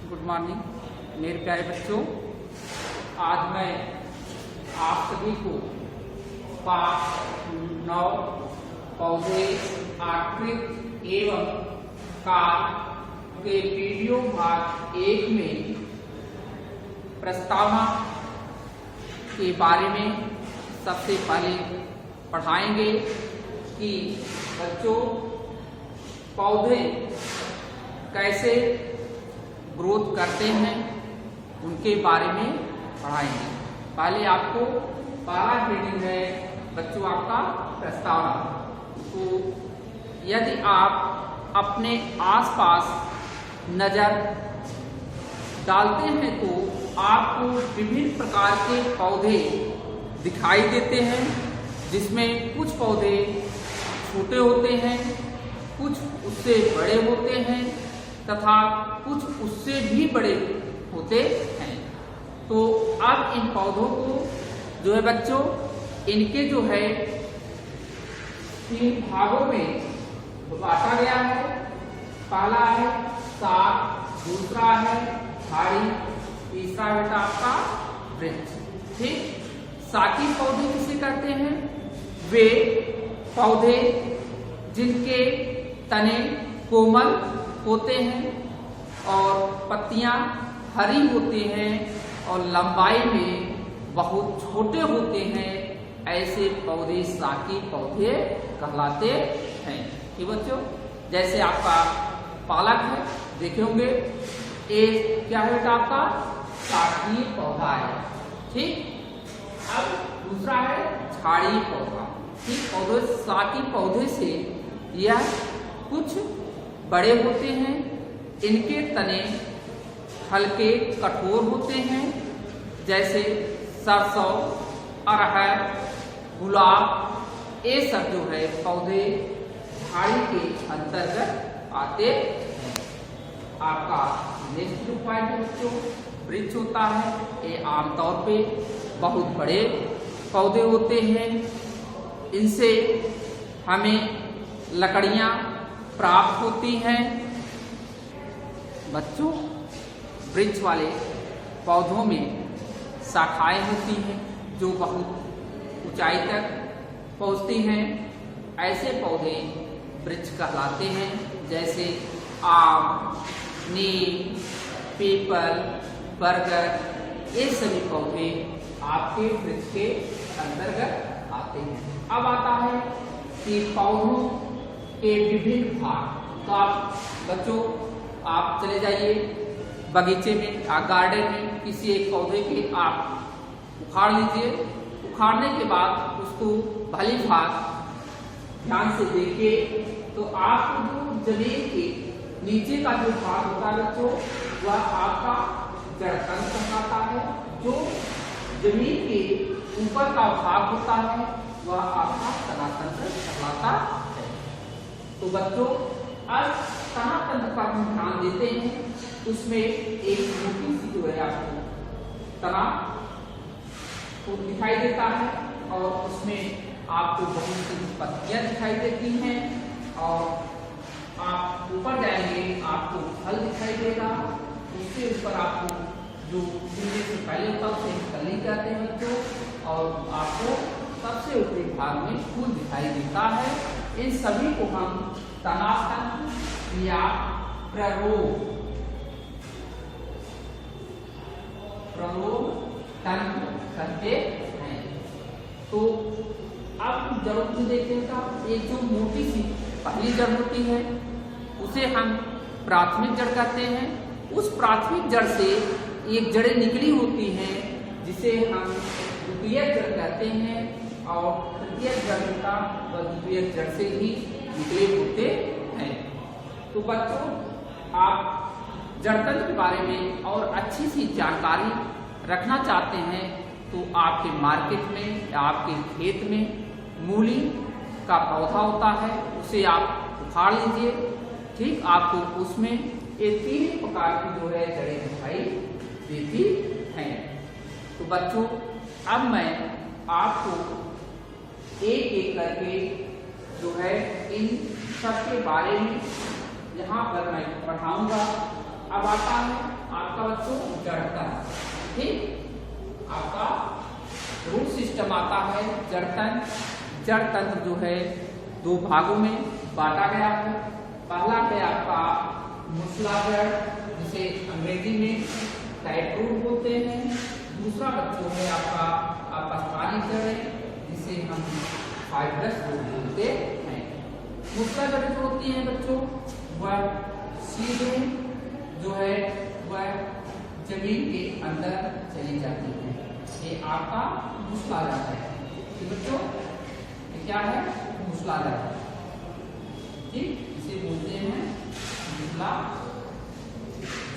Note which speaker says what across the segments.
Speaker 1: Good morning मेरे प्यारे बच्चों। आज मैं आप सभी को पाठ 9 पौधे आकृति एवं काल के वीडियो भाग 1 में प्रस्तावना के बारे में सबसे पहले पढ़ाएंगे कि बच्चों पौधे कैसे ग्रोथ करते हैं उनके बारे में पढ़ाएंगे। पहले आपको पहला रीडिंग है बच्चों आपका प्रस्तावना। तो यदि आप अपने आसपास नजर डालते हैं तो आपको विभिन्न प्रकार के पौधे दिखाई देते हैं, जिसमें कुछ पौधे छोटे होते हैं, कुछ उससे बड़े होते हैं तथा कुछ उससे भी बड़े होते हैं। तो अब इन पौधों को जो है बच्चों, इनके जो है 3 भागों में बांटा गया है। पहला है साग, दूसरा है झाड़ी, तीसरा बेटा आपका वृक्ष। ठीक, साकी पौधे किसे कहते हैं? वे पौधे जिनके तने कोमल होते हैं और पत्तियां हरी होती हैं और लंबाई में बहुत छोटे होते हैं, ऐसे पौधे साकी पौधे कहलाते हैं। ये बच्चों, जैसे आपका पालक है, देखे होंगे, ये क्या है बेटा आपका साकी पौधा है। ठीक, अब दूसरा है झाड़ी पौधा। ठीक, पौधे साकी पौधे से यह कुछ बड़े होते हैं, इनके तने हल्के कठोर होते हैं, जैसे सरसों, अरहर, गुलाब, ये सब जो है पौधे झाड़ी के अंतर्गत आते हैं। आपका नेक्स्ट जो पॉइंट है बच्चों, वृक्ष होता है। ये आमतौर पे बहुत बड़े पौधे होते हैं, इनसे हमें लकड़ियां प्राप्त होती हैं। बच्चों, वृक्ष वाले पौधों में शाखाएं होती हैं जो बहुत ऊंचाई तक पहुंचती हैं। ऐसे पौधे वृक्ष कहलाते हैं, जैसे आम, नीम, पीपल, बरगद, ये सभी पौधे आपके वृक्ष के अंतर्गत आते हैं। अब आता है कि पौधों के विभिन्न भाग। तो आप बच्चों, आप चले जाइए बगीचे में, गार्डन में, किसी एक पौधे के आप उखाड़ लीजिए। उखाड़ने के बाद उसको भली भाग ध्यान से देखिए, तो आपको जो जमीन के नीचे का जो भाग होता है बच्चों, वह आपका जड़ तंत्र कहलाता है। जो जमीन के ऊपर का भाग होता है वह आपका तना तंत्र कहलाता है। तो बच्चों, अब तना तंत्र पर हम ध्यान देते हैं, उसमें एक मोटी सी जो है आपको तना को दिखाई देता है और उसमें आपको बहुत सी पत्तियां दिखाई देती हैं, और आप ऊपर जाएंगे आपको फल दिखाई देगा। उसके ऊपर आपको जो सीधे से पहले होता है उसे कली कहते हैं बच्चों, और आपको सबसे ऊपरी भाग में फूल दिखाई देता है। इन सभी को हम तनातन या प्ररोग तंत्र कहते हैं। तो अब जड़ को देखते हैं, एक जो मोटी सी पहली जड़ होती है उसे हम प्राथमिक जड़ कहते हैं। उस प्राथमिक जड़ से एक जड़ें निकली होती हैं जिसे हम द्वितीयक जड़ कहते हैं, और तृतीयक जड़ का व द्वितीयक जड़ से ही निकले होते हैं। तो बच्चों, आप जड़ तंत्र के बारे में और अच्छी सी जानकारी रखना चाहते हैं तो आपके मार्केट में या आपके खेत में मूली का पौधा होता है, उसे आप उखाड़ लीजिए। ठीक, आपको उसमें ये 3 प्रकार की जो है जड़ें दिखाई देती हैं। तो बच्चों, अब मैं आपको एक एक करके जो है इन सब के बारे में यहाँ पर मैं पढ़ाऊंगा। अब आता है आपका बच्चों जड़ तंत्र। ठीक, आपका रूट सिस्टम आता है जड़ तंत्र। जड़ तंत्र जो है दो भागों में बांटा गया है। पहला है आपका मूसलाधार, जिसे अंग्रेजी में टाइट रूट बोलते हैं। दूसरा बच्चों है आपका अपस्थानिक जड़ें, जिसे हम फाइब्रस रूट बोलते हैं। मूसलाधार जड़ें जो होती हैं बच्चों, वह सीधे जो है वह जमीन के अंदर चली जाती है। ये आपका मूसलाधार है। तो बच्चों ये क्या है? मूसलाधार है। ठीक, इसे बोलते हैं मूसलाधार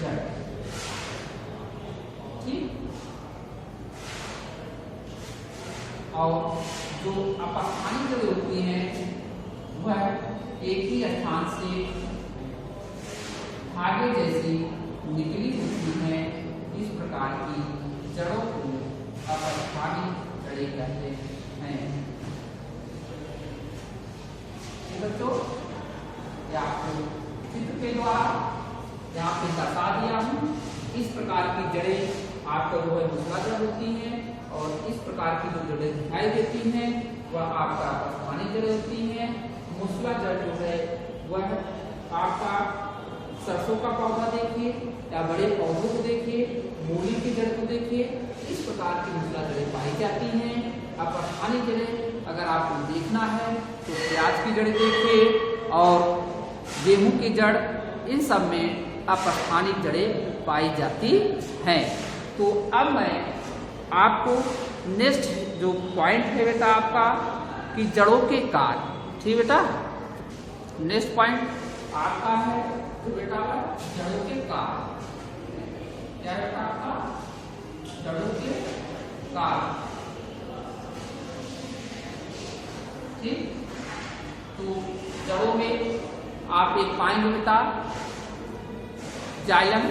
Speaker 1: जड़। ठीक, और जो अपस्थानिक जड़ें होती हैं वह एक ही स्थान से धागे जैसी निकली होती हैं। इस प्रकार की जड़ों को अपस्थानिक जड़ें कहते हैं। बच्चों आपको चित्र के द्वारा यहाँ पे दर्शा दिया हूँ। इस प्रकार की जड़ें आपको जो है मूसलाधार होती हैं, और इस प्रकार की जो जड़ें दिखाई देती हैं वह आपका अपस्थानिक जड़ें होती हैं। मूसलाधार जो है वह आपका सरसों का पौधा देखिए या बड़े पौधों को देखिए, मूली की जड़ को देखिए, इस प्रकार की मूसलाधार जड़ें पाई जाती हैं। अपस्थानिक जड़ें अगर आपको देखना है तो प्याज की जड़ देखिए और गेहूं की जड़, इन सब में अपस्थानिक जड़ें पाई जाती हैं। तो अब मैं आपको नेक्स्ट जो पॉइंट है बेटा आपका कि जड़ों के कार्य। ठीक बेटा, नेक्स्ट पॉइंट आपका है तो बेटा जड़ों के कार्य। क्या बेटा आपका? जड़ों के कार्य। ठीक, तो जड़ों में आप एक पाएंगे बेटा जाइलम,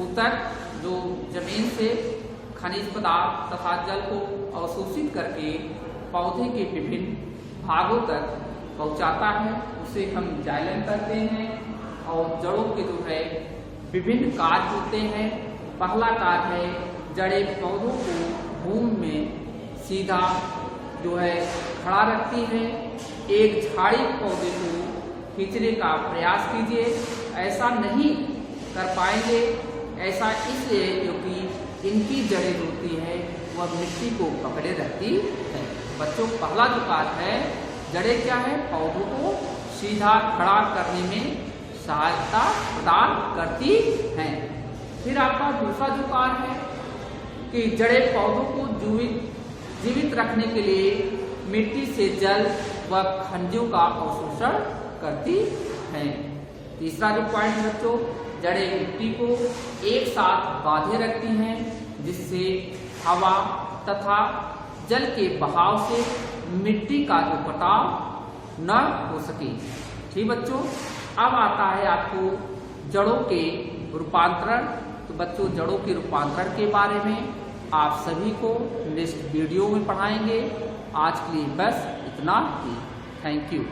Speaker 1: ऊतक, जो जमीन से खनिज पदार्थ तथा जल को अवशोषित करके पौधे के विभिन्न भागों तक पहुंचाता है, उसे हम जाइलम कहते हैं। और जड़ों के जो है विभिन्न कार्य होते हैं। पहला कार्य है जड़ें पौधों को भूमि में सीधा जो है खड़ा रखती है। एक झाड़ी पौधे को खींचने का प्रयास कीजिए, ऐसा नहीं कर पाएंगे। ऐसा इसलिए क्योंकि इनकी जड़ें होती है वह मिट्टी को पकड़े रहती है। बच्चों पहला जो कार्य है जड़ें क्या है? पौधों को सीधा खड़ा करने में सहायता प्रदान करती हैं। फिर आपका दूसरा जो कार्य है कि जड़ें पौधों को जीवित रखने के लिए मिट्टी से जल व खनिजों का अवशोषण करती हैं। तीसरा जो पॉइंट है बच्चों, जड़ें मिट्टी को एक साथ बांधे रखती हैं, जिससे हवा तथा जल के बहाव से मिट्टी का जो कटाव न हो सके। ठीक बच्चों, अब आता है आपको जड़ों के रूपांतरण। तो बच्चों जड़ों के रूपांतरण के बारे में आप सभी को नेक्स्ट वीडियो में पढ़ाएंगे। आज के लिए बस इतना ही। Thank you.